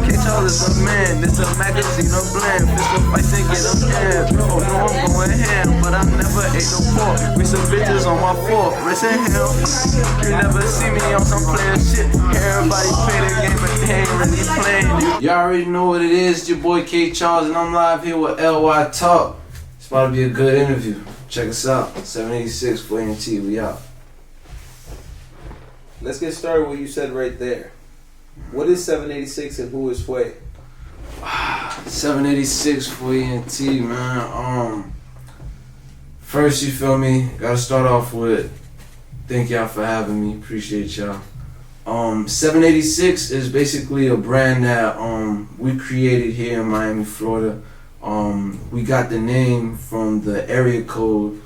KCharles is a man, it's a magazine of blend. Pistol fights and get them in. People know I'm going ham, but I never ate no pork. We some bitches on my fork, rest in hell. You never see me on some player shit. Everybody play the game, but they ain't really playing. Y'all already know what it is. It's your boy KCharles, and I'm live here with LY Talk. It's about to be a good interview. Check us out. 786 for ANT. We out. Let's get started with what you said right there. What is 786 and who is Fue? 786 for ENT, man. First, you feel me? Gotta start off with thank y'all for having me. Appreciate y'all. 786 is basically a brand that we created here in Miami, Florida. We got the name from the area code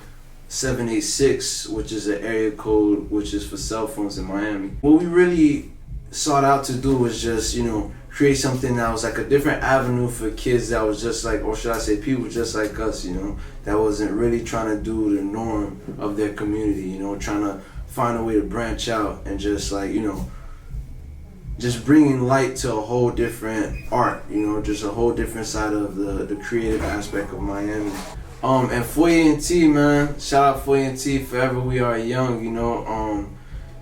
786, which is an area code which is for cell phones in Miami. What we really sought out to do was just, create something that was like a different avenue for kids that was just like, or should I say people just like us, that wasn't really trying to do the norm of their community, trying to find a way to branch out and just like, just bringing light to a whole different art, just a whole different side of the creative aspect of Miami. And for ENT, man, shout out for ENT, Forever We Are Young,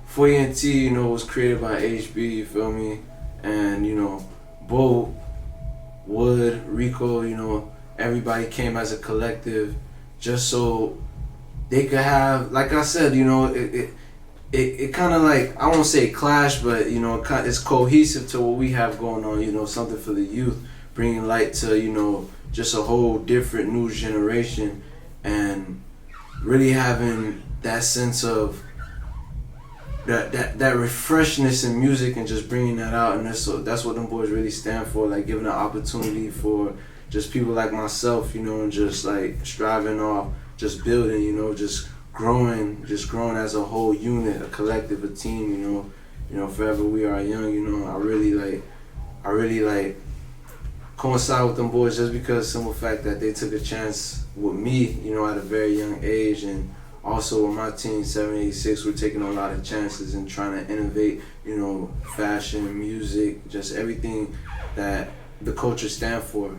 for ENT, was created by HB, you feel me? And, Bo, Wood, Rico, everybody came as a collective just so they could have, like I said, it kind of like, I won't say clash, but, it's cohesive to what we have going on, something for the youth, bringing light to, just a whole different new generation and really having that sense of that refreshness in music and just bringing that out, and that's what them boys really stand for, like giving an opportunity for just people like myself, and just like striving off, just building, just growing as a whole unit, a collective, a team, Forever We Are Young, I really coincide with them boys just because simple fact that they took a chance with me, at a very young age, and also with my team 786, we're taking a lot of chances and trying to innovate, fashion, music, just everything that the culture stand for.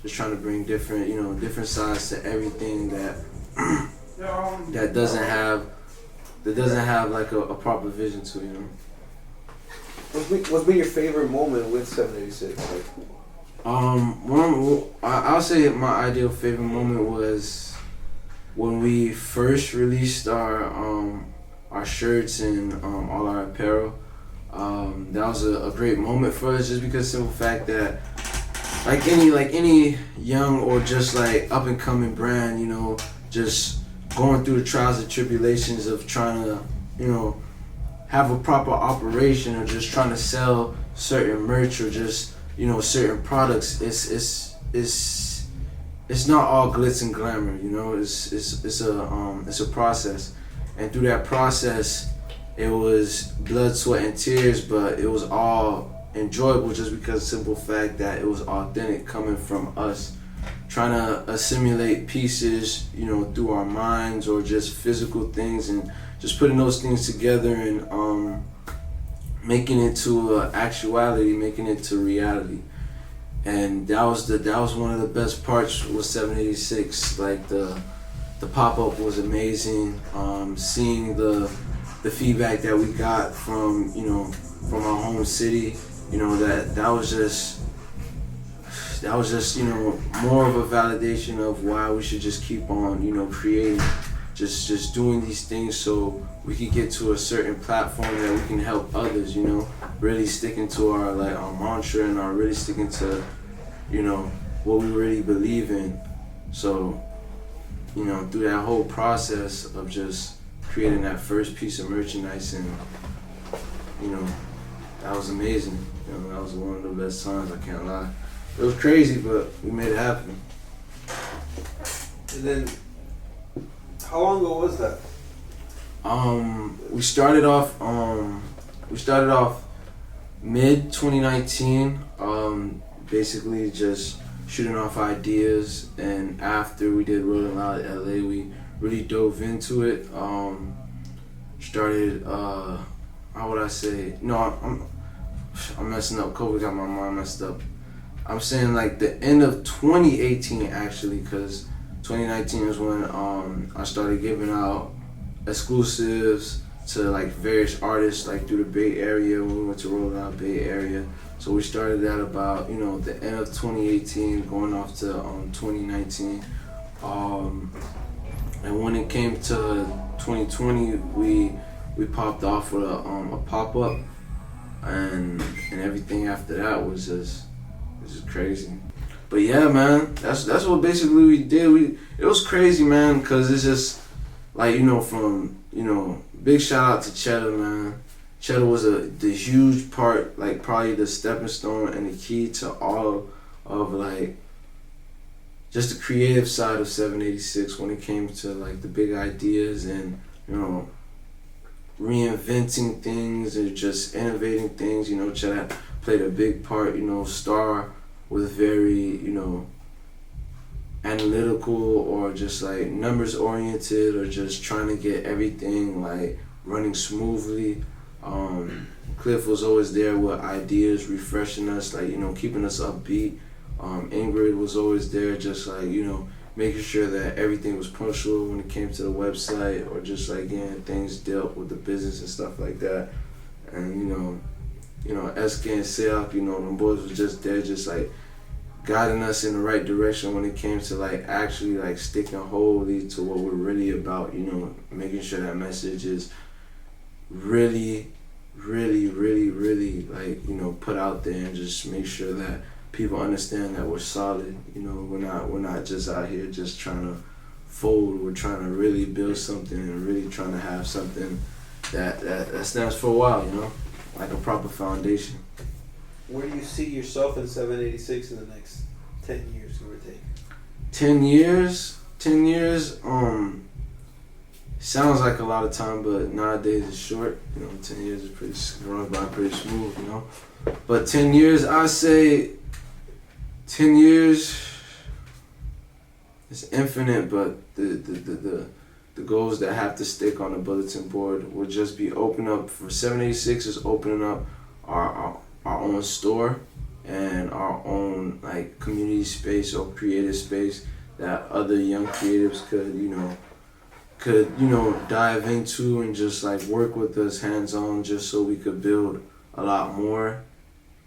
Just trying to bring different, different sides to everything that that doesn't have like a proper vision to, What's been your favorite moment with 786? I'll say my ideal favorite moment was when we first released our shirts and all our apparel. That was a great moment for us, just because simple fact that like any young or just like up and coming brand, just going through the trials and tribulations of trying to, have a proper operation, or just trying to sell certain merch, or just, certain products, it's not all glitz and glamour, it's a process. And through that process, it was blood, sweat, and tears, but it was all enjoyable just because simple fact that it was authentic coming from us, trying to assimilate pieces, through our minds or just physical things, and just putting those things together and making it to actuality, making it to reality. And that was one of the best parts with 786. Like the pop-up was amazing. Seeing the feedback that we got from from our home city, that was just more of a validation of why we should just keep on creating, just doing these things so we can get to a certain platform that we can help others, really sticking to our mantra and really sticking to what we really believe in. So through that whole process of just creating that first piece of merchandise, and that was amazing. That was one of the best times, I can't lie. It was crazy, but we made it happen. And then how long ago was that? We started off mid 2019, basically just shooting off ideas, and after we did Rolling Loud at LA, we really dove into it. Started, how would I say? No, I'm messing up. COVID got my mind messed up. I'm saying like the end of 2018 actually, because 2019 is when I started giving out exclusives to like various artists like through the Bay Area when we went to roll out Bay Area. So we started that about the end of 2018 going off to 2019. And when it came to 2020, we popped off with a pop-up, and everything after that was just crazy. But yeah, man, that's what basically we did. It was crazy, man, cause it's just like big shout out to Cheddar, man. Cheddar was the huge part, like probably the stepping stone and the key to all of like just the creative side of 786 when it came to like the big ideas and reinventing things and just innovating things. Cheddar played a big part. Star was very analytical or just like numbers oriented or just trying to get everything like running smoothly. Cliff was always there with ideas, refreshing us, like keeping us upbeat. Ingrid was always there, just like making sure that everything was punctual when it came to the website, or just like getting things dealt with the business and stuff like that. And SK and Seok, them boys was just there, just like guiding us in the right direction when it came to like actually like sticking wholly to what we're really about. Making sure that message is really like put out there, and just make sure that people understand that we're solid. We're not just out here just trying to fold. We're trying to really build something and really trying to have something that stands for a while. Like a proper foundation. Where do you see yourself in 786 in the next 10 years, give or take? 10 years. Sounds like a lot of time, but nowadays it's short. 10 years is pretty runs by pretty smooth. But 10 years, I say 10 years is infinite, but the goals that have to stick on the bulletin board will just be open up for 786 is opening up our own store and our own like community space or creative space that other young creatives could dive into and just like work with us hands-on, just so we could build a lot more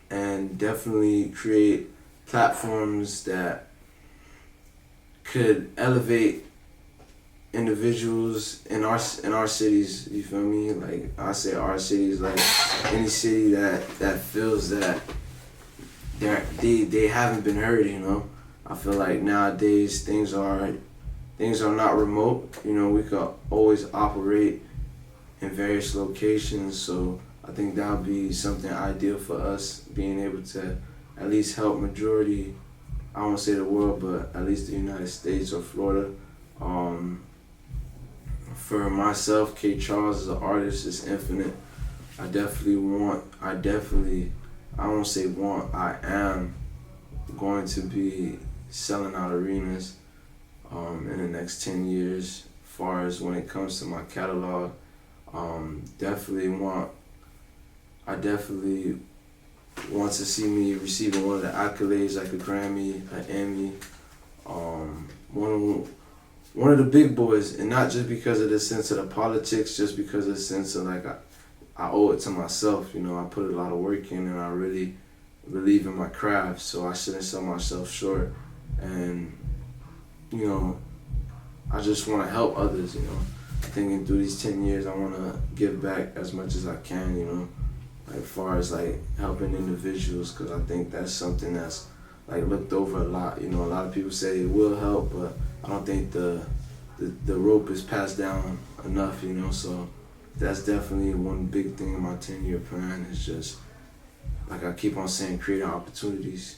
and definitely create platforms that could elevate individuals in our cities. You feel me? Like I say, our cities, like any city that feels that they haven't been heard. I feel like nowadays things are not remote. We could always operate in various locations. So I think that would be something ideal for us, being able to at least help majority. I won't say the world, but at least the United States or Florida. For myself, KCharles as an artist is infinite. I am going to be selling out arenas in the next 10 years. As far as when it comes to my catalog, definitely want to see me receiving one of the accolades like a Grammy, an Emmy, one of the big boys, and not just because of the sense of the politics, just because of the sense of like I owe it to myself. I put a lot of work in, and I really believe in my craft, so I shouldn't sell myself short. And I just want to help others. Thinking through these 10 years, I want to give back as much as I can. Like far as like helping individuals, because I think that's something that's like looked over a lot. A lot of people say it will help, but I don't think the rope is passed down enough. So that's definitely one big thing in my 10-year plan, is just like I keep on saying, creating opportunities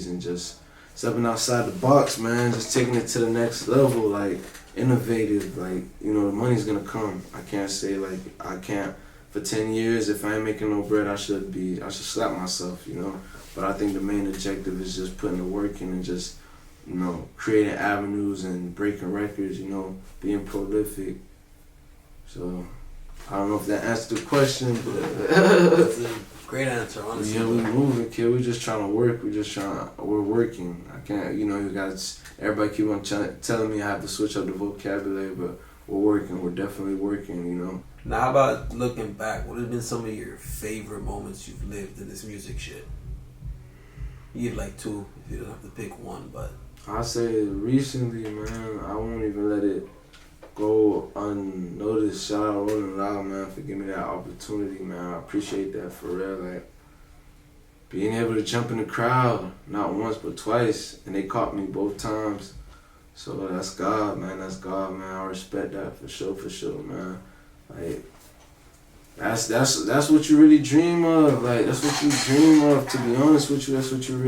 and just stepping outside the box, man. Just taking it to the next level, like innovative. Like the money's gonna come. I can't say like I can't. For 10 years, if I ain't making no bread, I should slap myself, But I think the main objective is just putting the work in and just, creating avenues and breaking records, being prolific. So, I don't know if that answered the question, but... Great answer, honestly. Yeah, we moving, kid. We just trying to work. We're working. I can't, you guys, everybody keep on telling me I have to switch up the vocabulary, but we're working. We're definitely working, Now, how about looking back? What have been some of your favorite moments you've lived in this music shit? You give like two, if you don't have to pick one, but. I say recently, man, I won't even let it go unnoticed. Shout out Rolling Loud, man, for giving me that opportunity, man. I appreciate that for real. Like, being able to jump in the crowd, not once but twice, and they caught me both times. So that's God, man. That's God, man. I respect that for sure, man. Like, that's what you really dream of. Like, that's what you dream of. To be honest with you, that's what you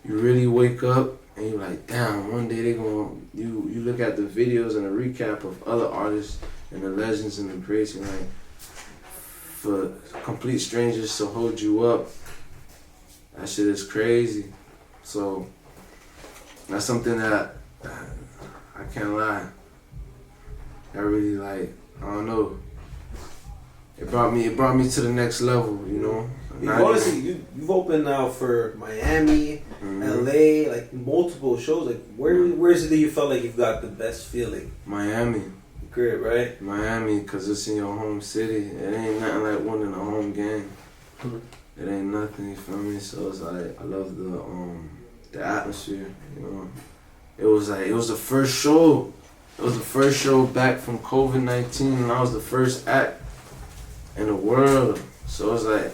really wake up. And you're like, damn, one day they gonna, you look at the videos and the recap of other artists and the legends and the greats, and like, for complete strangers to hold you up, that shit is crazy. So, that's something that, I can't lie, I really like, I don't know. It brought me to the next level, You've opened now for Miami, LA, like multiple shows. Like where is it that you felt like you've got the best feeling? Miami. Great, right? Miami, cause it's in your home city. It ain't nothing like winning a home game. It ain't nothing, you feel me? So it's like, I love the atmosphere, It was the first show. It was the first show back from COVID-19, and I was the first act in the world. So it's like,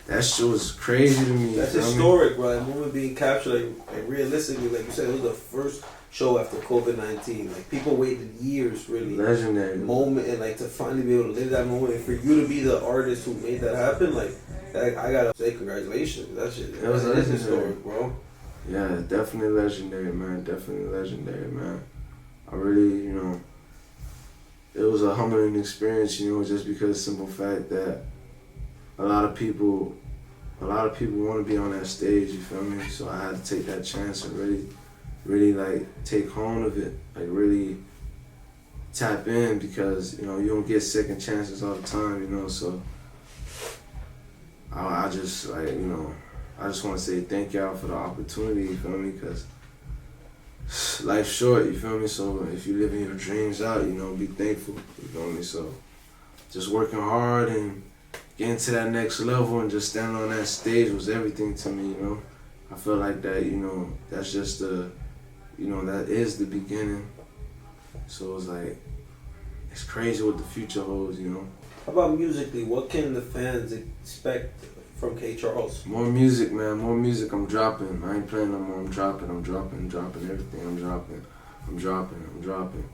that shit was crazy to me. That's historic, bro. That moment being captured, like realistically, like you said, it was the first show after COVID-19. Like, people waited years, really. Legendary. Moment, and like to finally be able to live that moment, and for you to be the artist who made that happen, like, I gotta say congratulations. That shit, it was historic, bro. Yeah, definitely legendary, man. Definitely legendary, man. I really, it was a humbling experience, just because of the simple fact that a lot of people want to be on that stage, you feel me? So I had to take that chance and really like take hold of it, like really tap in, because you don't get second chances all the time, so I just like, I just want to say thank y'all for the opportunity, you feel me? Because life's short, you feel me? So if you living your dreams out, be thankful, you feel me? So just working hard and getting to that next level and just standing on that stage was everything to me, I feel like that, that's just that is the beginning. So it's like, it's crazy what the future holds, How about musically? What can the fans expect from KCharles? More music, man. More music. I'm dropping. I ain't playing no more. I'm dropping everything. I'm dropping.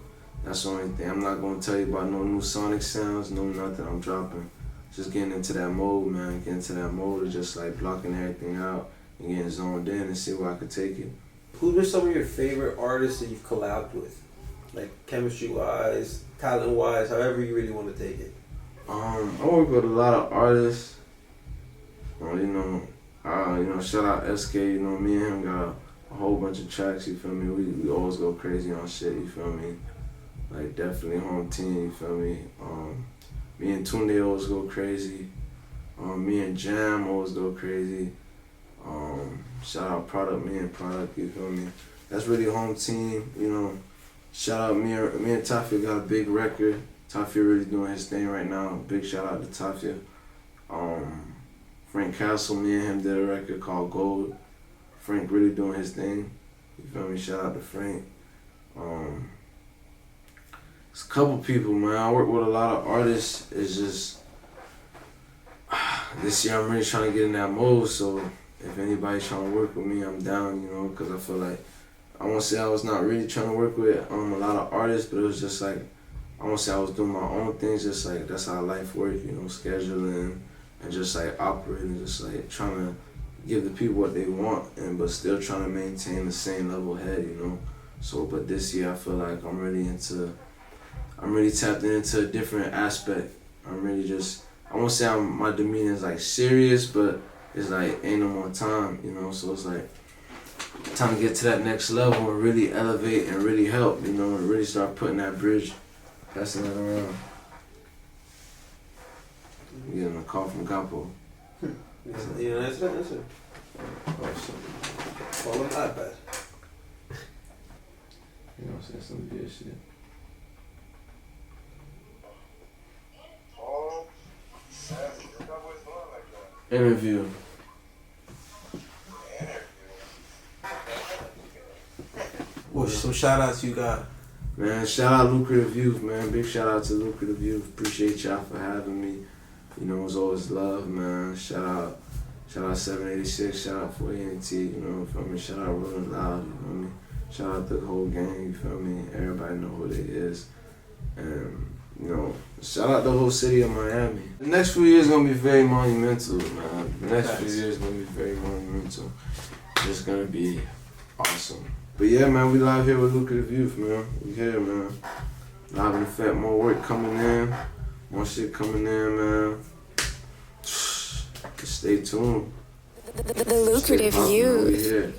That's the only thing. I'm not gonna tell you about no new sonic sounds, no nothing. I'm dropping. Just getting into that mode, man. Getting into that mode of just like blocking everything out and getting zoned in and see where I could take it. Who's been some of your favorite artists that you've collabed with? Like chemistry-wise, talent-wise, however you really want to take it. I work with a lot of artists. Shout out SK, me and him got a whole bunch of tracks, you feel me? We always go crazy on shit, you feel me? Like, definitely home team, you feel me? Me and Tunde always go crazy. Me and Jam always go crazy. Shout out Product, me and Product, you feel me? That's really home team, Shout out me and Tafia got a big record. Tafia really doing his thing right now. Big shout out to Tafia. Frank Castle, me and him did a record called Gold. Frank really doing his thing. You feel me? Shout out to Frank. It's a couple people, man. I work with a lot of artists. It's just, this year I'm really trying to get in that mode, so if anybody's trying to work with me, I'm down, because I feel like, I won't say I was not really trying to work with a lot of artists, but it was just like, I won't say I was doing my own things, just like, that's how life works, scheduling and just like operating, just like trying to give the people what they want, but still trying to maintain the same level head, So, but this year I feel like I'm really tapped into a different aspect. I'm really just, I won't say my demeanor is like serious, but it's like ain't no more time, So it's like time to get to that next level and really elevate and really help, and really start putting that bridge, passing that around. You getting a call from Gapo. Yeah, that's it. Awesome. Call him iPad. You know what I'm saying? Some good shit. Interview. What's some shout outs you got? Man, shout out Lucrative Youth, man. Big shout out to Lucrative Youth. Appreciate y'all for having me. You know, it's always love, man. Shout out 786, shout out 40NT, you know, you feel me? Shout out Rolling Loud, you feel me? Shout out the whole gang, you feel me? Everybody know who they is. And, you know, shout out the whole city of Miami. The next few years gonna be very monumental, man. The next few years gonna be very monumental. It's gonna be awesome. But yeah, man, we live here with Lucrative Youth, man. We here, man. Live in effect, more work coming in, more shit coming in, man. Just stay tuned. The Lucrative We Youth. here.